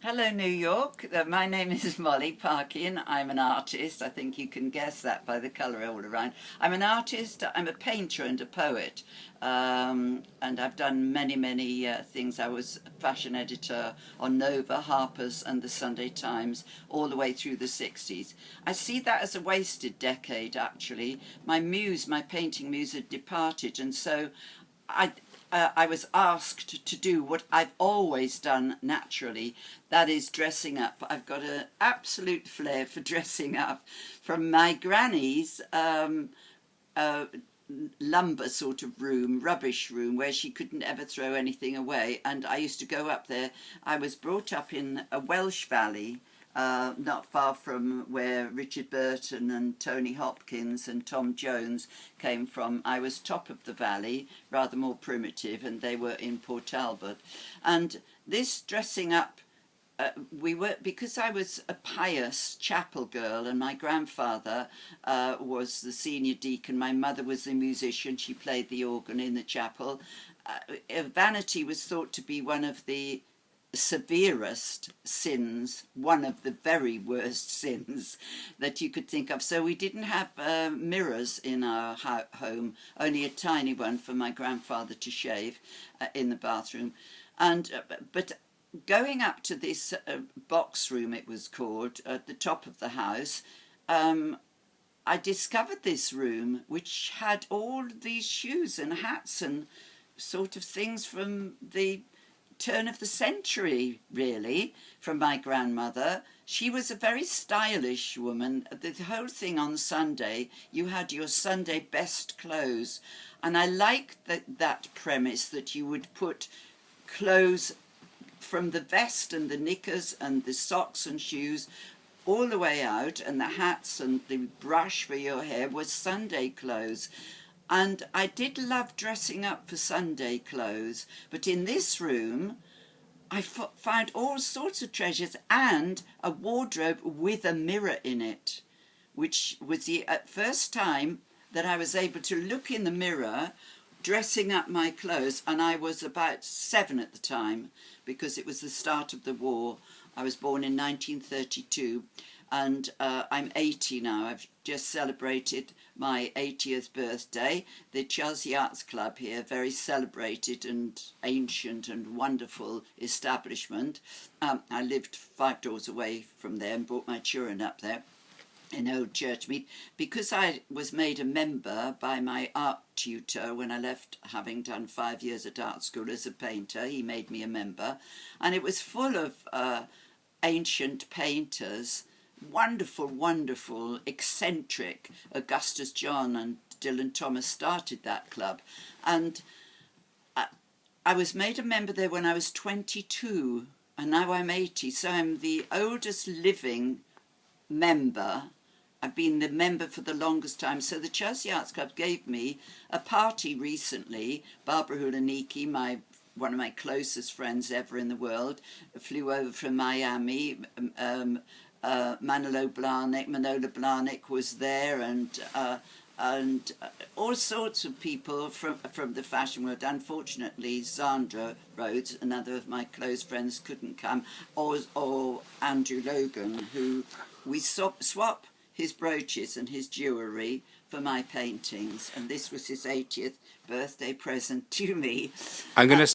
Hello, New York. My name is Molly Parkin. I'm an artist. I think you can guess that by the colour all around. I'm an artist. I'm a painter and a poet. And I've done many things. I was a fashion editor on Nova, Harper's, and the Sunday Times all the way through the 60s. I see that as a wasted decade, actually. My painting muse had departed, and so I, I was asked to do what I've always done naturally, that is dressing up. I've got an absolute flair for dressing up from my granny's uh, lumber sort of room, rubbish room, where she couldn't ever throw anything away. And I used to go up there. I was brought up in a Welsh valley, not far from where Richard Burton and Tony Hopkins and Tom Jones came from. I was top of the valley, rather more primitive, and they were in Port Talbot. And this dressing up, because I was a pious chapel girl, and my grandfather was the senior deacon, my mother was a musician, she played the organ in the chapel. Vanity was thought to be one of the severest sins, one of the very worst sins that you could think of. So we didn't have mirrors in our home, only a tiny one for my grandfather to shave in the bathroom. And but going up to this box room, it was called, at the top of the house, I discovered this room which had all these shoes and hats and sort of things from the turn of the century, really, from my grandmother. She was a very stylish woman. The whole thing on Sunday, you had your Sunday best clothes. And I liked that premise, that you would put clothes from the vest and the knickers and the socks and shoes all the way out, and the hats and the brush for your hair was Sunday clothes. And I did love dressing up for Sunday clothes, but in this room I found all sorts of treasures, and a wardrobe with a mirror in it, which was the first time that I was able to look in the mirror dressing up my clothes. And I was about 7 at the time, because it was the start of the war. I was born in 1932, and I'm 80 now. I've just celebrated my 80th birthday. The Chelsea Arts Club here, very celebrated and ancient and wonderful establishment. I lived 5 doors away from there and brought my children up there in Old Churchmead, because I was made a member by my art tutor when I left, having done 5 years at art school as a painter. He made me a member, and it was full of ancient painters, wonderful, eccentric. Augustus John and Dylan Thomas started that club, and I was made a member there when I was 22, and now I'm 80, so I'm the oldest living member. I've been the member for the longest time. So the Chelsea Arts Club gave me a party recently. Barbara Hulaniki, one of my closest friends ever in the world, flew over from Miami. Manola Blahnik was there, and all sorts of people from the fashion world. Unfortunately, Sandra Rhodes, another of my close friends, couldn't come, or Andrew Logan, who we swap his brooches and his jewellery for my paintings, and this was his 80th birthday present to me. I'm going to